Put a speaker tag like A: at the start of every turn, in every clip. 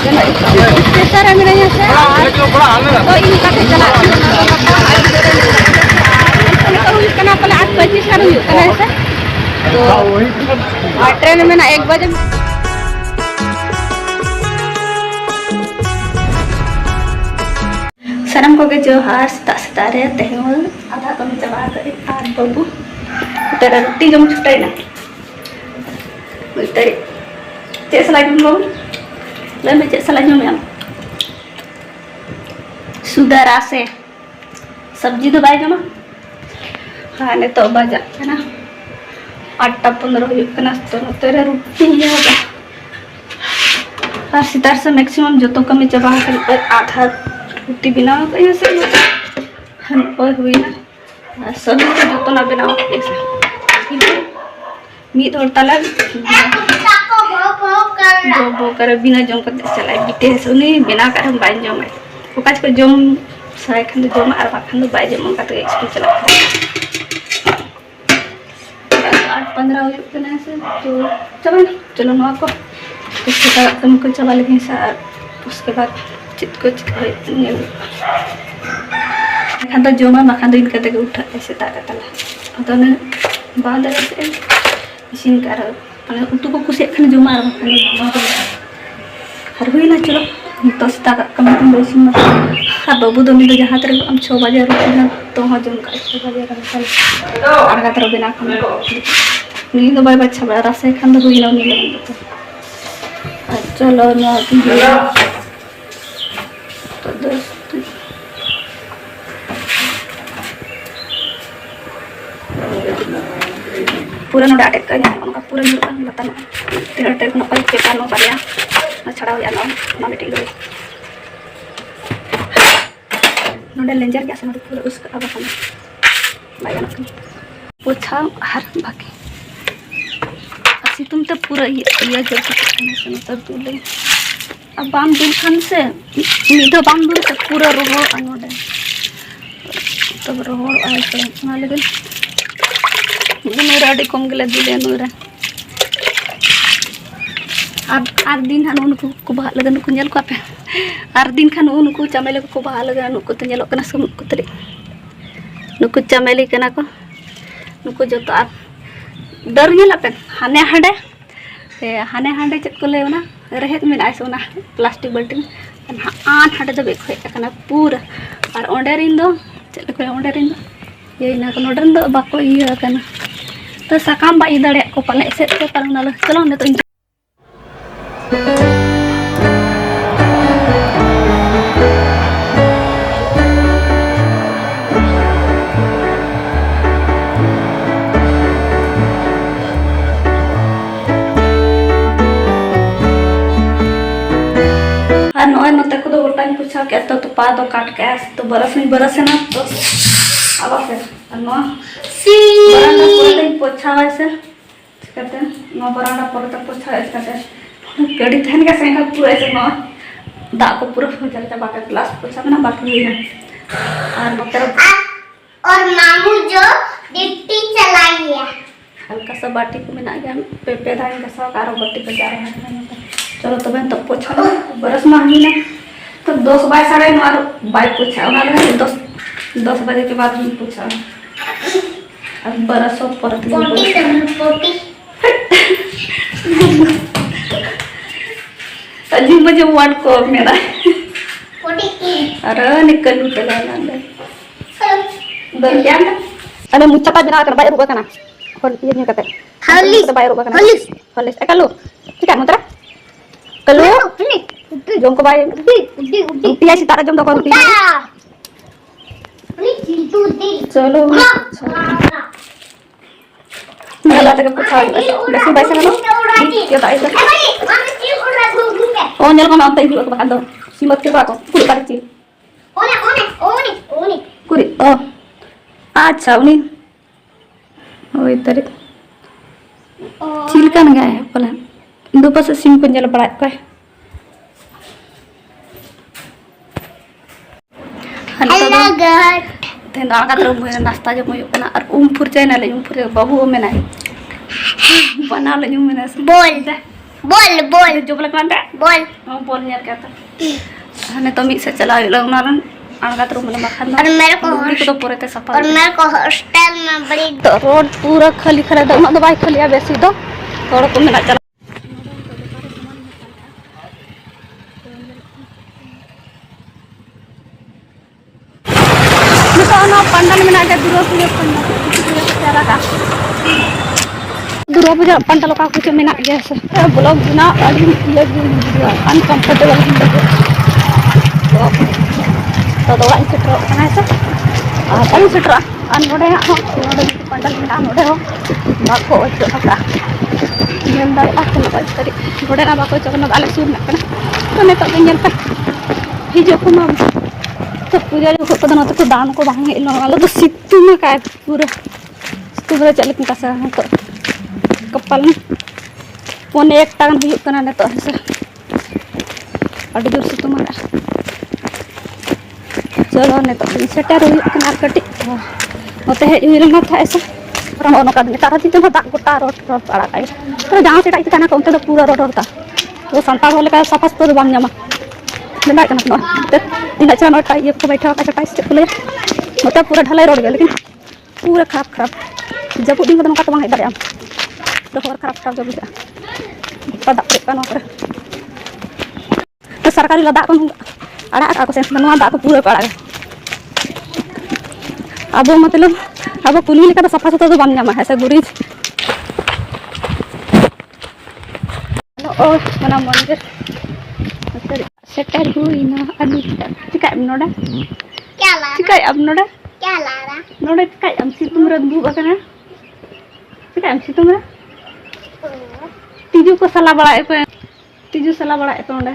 A: Station में नहीं है तो इनका से चला करना पहले 8:25 का रुक करना है तो ट्रेन में ना 1 बजे सानम को जो हार सेता रे तेहन आधा कम चबा करे आर बाबू तेरा रोटी जम छुटाई ना तेरे चेस लाइक लो ले मैं चेस लाइक में सुधारा से सब्जी तो बाय जमा हाँ ने तो बाजा है ना 8:15 हो ना तो तेरे रोटी होगा और सितार से मैक्सिमम जो तो कमी चबा कर आधा रोटी बनाओ तो ऐसे हम और हुई ना सब्जी तो जो तो ना बनाओ ऐसे मीट और तला जो कर बिना जम कर चलाए बिटे सुनी बिना कर हम बाइन जम ओकाज को जम साय खंड जम और बाखंड बाय जम का तो एक्सपी चला 8:15 हो गए से तो चलो ना को उसके तुमको चबा लगे सर उसके बाद चित को खान तो जमा माखान तो इनका तक उठा ऐसे ताकतला तो ने बाद से इसिन कर माने उतु को कुछ खान जमा हर हुई ना चलो तो सीता कम कम बेसिन मत हां बाबू दो मिनट जहां तक हम 6 बजे रुकना तो हो जम का 6 बजे रहल और का तरह बिना खान नी तो बाय बच्चा बड़ा रसे खान तो हुई ना नी चलो ना तो दोस्त पूरा नो डाटे का उनका पूरा लता ना तीन टेक ना पाई पेपर नो बारिया ना छड़ा हो जाना ना बेटी लो नोडे लेंजर क्या समझ पूरा उसका अब हम बाय ना पूछा हर बाकी असी तुम तो पूरा ये जब तक सब तू ले अब बाम दूर खान से मीठा बाम दूर से पूरा रोहो अनोडे तब रोहो आए तो ना लेकिन नूरा कम गले दिले नूरा आर दिन खान उनको को बहा लगा नुको नेल को पे आर दिन खान उनको चमेली को बहा लगा नुको तो नेलो कना सम को तले नुको चमेली कना को नुको जो तो डर नेला पे हाने हांडे चेक को ले ना रहेत में आइस ना प्लास्टिक बाल्टी आठ हांडे दो बेखो कना पूरा और ओंडे रिन दो चेक को ओंडे रिन दो ये ना को नोडन दो बाको इया कना तो साकाम बाई दड़े को पाले से तो पालन चलो ने तो नोते को तो गोटा पूछा क्या तो पा दो काट के तो बरस नहीं बरस है ना तो अब फिर नो बरांडा पूरा पोछा वैसे कहते हैं नो बरांडा पूरा तक पोछा ऐसे कहते गड़ी थन का संग पूरा ऐसे नो दा को पूरा हो जाता बाकी ग्लास पोछा में ना बाकी हुई है और मतलब
B: और मामू जो डिप्टी चलाई है
A: हल्का सा बाटी को मिला गया पे धान का सा कारो बाटी पे जा रहा है चलो तो मैं तब पोछा बरस मांगी ना तो 10 बाय 9:30 बाय पोछा ना 10 बजे के बाद पूछा अब बरसों पर अजीब मुझे वर्ड को मेरा अरे निकल उठ गया क्या अरे मुझे पता बिना कर बाय रुका करना और ये नहीं करते
B: हलिस
A: बाय रुका करना हलिस कलो ठीक है मुद्रा कलो जों को बाय उठी है सितारा जों को उठी चलो मला तक पूछा बेसी पैसा नो क्या पैसा ओ नेल को ना तई को बका दो सीमत के बाको कुड़ी काटी
B: ओने
A: कुड़ी ओ अच्छा उनी ओई तरे चिलकन गए पला दो पास सिम को जल पड़ा को
B: हेलो गाइस
A: तेन दाका तरह नाश्ता जो मयो कना और फुरचाई ना ले फुर बाबू में ना बना ले में ना
B: बोल बोल बोल
A: जो बोला kan tak
B: बोल
A: बोल nyar kata ane to mi se chala ila unaran angat rum mana makan
B: और मेरे को
A: तो पूरे ते सफा
B: और मेरे को हॉस्टल में बड़ी
A: तो रोड पूरा खाली खड़ा था उना बाइक खाली बेसी तो थोड़ा को मेना चला निकाना पंडल में ना के दूर पूरे पंडल तेरा का दूर पूजा पंडल का कुछ में ना गया से ब्लॉग बिना ये अनकंफर्टेबल तो दवा सेटर कना से आई सेटर अन नोडे नोडे पंडल में नोडे हो बाको चोका नेम दाई आखन बाई नोडे ना बाको चोका आले सुर ना कना तो ने तो गेल पे हिजो को मा तो पूजा जो को तो तो दान को बांग इलो वाला तो सितु में का पूरा सितु रे चले का सा तो कपाल में पोने एक टांग हुई कना ने तो से अड़ी दूर सितु में चलो ने तो सेटर हुई कना कटी होते है इरना था ऐसा और ono का तारा ती तो दाग गोटा रोड रोड पड़ा है तो जहां से टाइट कना कोनते तो पूरा रोड होता तो संतार वाले का सफास तो बाम जामा ना कना नो इन अच्छा नो टाइट ये को बैठा का टाइट से खुले मतलब पूरा ढलाई रोड गया लेकिन पूरा खराब जब दिन को का तो बांग इधर तो और खराब जब जा पदा का नो तो सरकारी लदा को अड़ा का को से नवा दा को पूरा पड़ा है अब मतलब अब कुली लेकर सफा सुथरा तो बन जामा है गुरीज और मना मंदिर सेटर हुई ना अभी चिका नोडा
B: क्या ला
A: चिका अब नोडा
B: क्या ला रहा
A: नोडा चिका हम सितुम रे दु बकना चिका हम सितुम रे तिजु को सला बड़ा है तिजु सला बड़ा है नोडा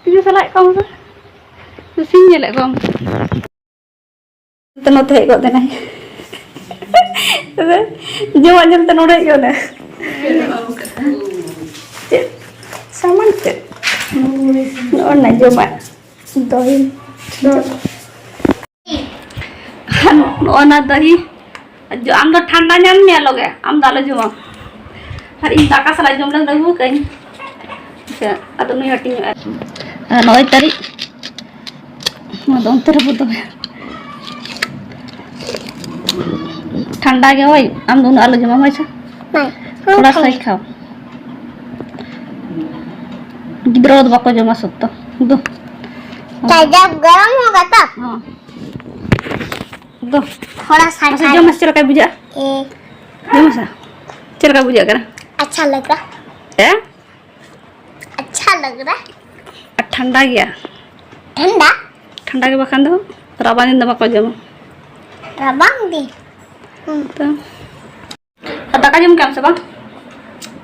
A: तिजु सला कम से सिंह ले कम तो नोते को देना जो अंजल तो नोड़े क्यों ना सामान से और ना जो मैं दही और ना दही जो आम तो ठंडा जान में लोगे आम दाल जो हर इन ताका सला जो हम लोग कहीं अच्छा अतो नहीं हटी नौ तारीख मैं दोनों तरफ तो ठंडा गया भाई हम दोनों आलू जमा हुआ थोड़ा सा ही खाओ गिद्रो तो बाको जमा सकता दो
B: जब गरम होगा तब
A: हाँ दो
B: थोड़ा सा
A: ऐसे जो मस्त चल बुझा जो मस्त चल बुझा कर
B: अच्छा लग रहा
A: है
B: अच्छा लग रहा
A: ठंडा गया
B: ठंडा
A: ठंडा के बखान दो राबानी दबा को जमा
B: रबांग दी
A: तो दाका जम क्या सब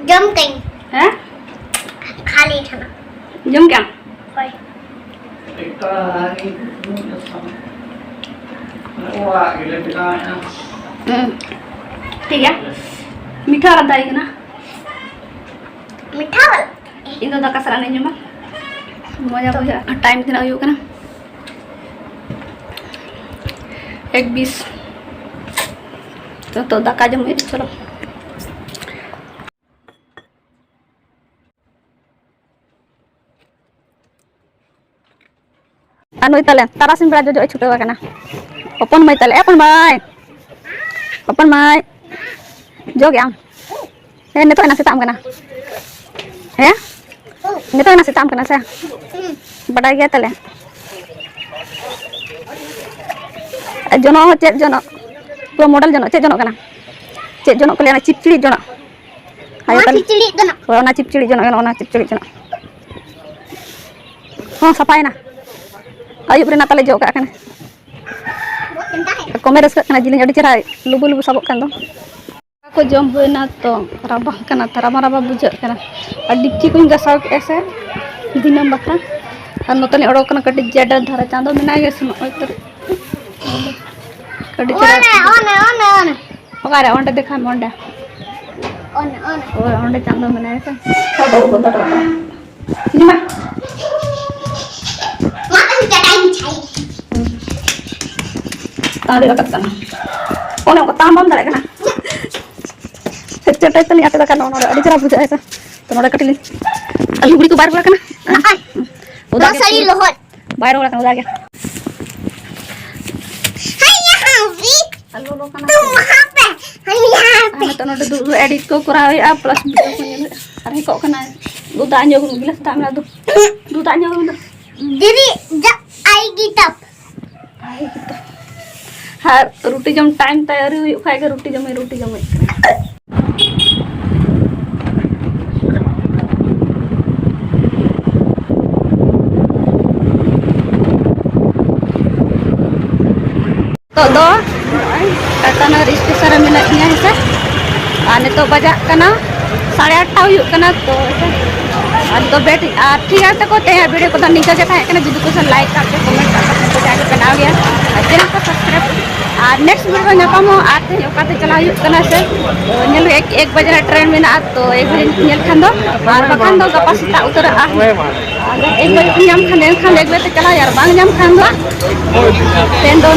B: जम कहीं
A: हैं
B: खाली खाना
A: जम क्या
B: कोई
A: ठीक है मीठा रहा है ना
B: मीठा वाला
A: इन दाका सरा नहीं जमा मजा बुझा टाइम दिन आयु करना 1:20 तो दाका जम चलो anu itale tarasin bra jojo chuto kana open mai tale open mai jog yang neto ena sitam kana ya neto ena sitam kana sa bada gya tale jono cek jono pro model jono cek jono kana cek jono kalian cipcili jono ayo tale
B: cicili dono
A: ona cipcili jono ona cipcili jono oh sapaina ayub rena tale joka kan komeres kana jiling adi cara lubu sabok kan do aku jom hoina to rabah kana tarama bujak kana adikki kuing gasaw ese dinam bakra an notone odok kana kadi jada dhara chando mena ge suno oitor kadi cara
B: on
A: pagara onde dekha monda
B: on
A: onde chando mena ese sabo bodar ini mah tadi dekat sana. Oh, yang tambam dari kana. Cetai tadi ada kan orang ada cara buja itu. तो नोड़ा कटिल लुगड़ी को बार बड़ा कना उधर
B: सही लोहट
A: बाहर बड़ा कना उधर गया
B: हाय यहाँ भी
A: हेलो लो कना
B: तुम वहाँ पे हम यहाँ पे
A: तो नोड़ा दू एडिट को करा हुई आप प्लस वीडियो को नेल अरे को कना दू दांजो को गिलास तामना दू दांजो को
B: दीदी जब आएगी तब
A: हाँ रोटी जम टाइम तैयारी हुई खाएगा रोटी जमे तो दो टाटा नगर स्टेशन में मिला है सर आने तो बजा कना 8:30 हुई कना तो बेट ठीक है तो कहते हैं वीडियो को तो नीचे जगह है जुदी को लाइक करके कमेंट करके तो जाके बनाओ गया चैनल को सब्सक्राइब और नेक्स्ट वीडियो में नापामो आते हैं ओकाते चला हुई कना से नेल एक बजे ट्रेन में ना तो 1 बजे नेल खान दो और बखान दो गपा सेता उतर आ अगर 1 बजे नाम खान 1 बजे चला यार बांग नाम खान दो ट्रेन दो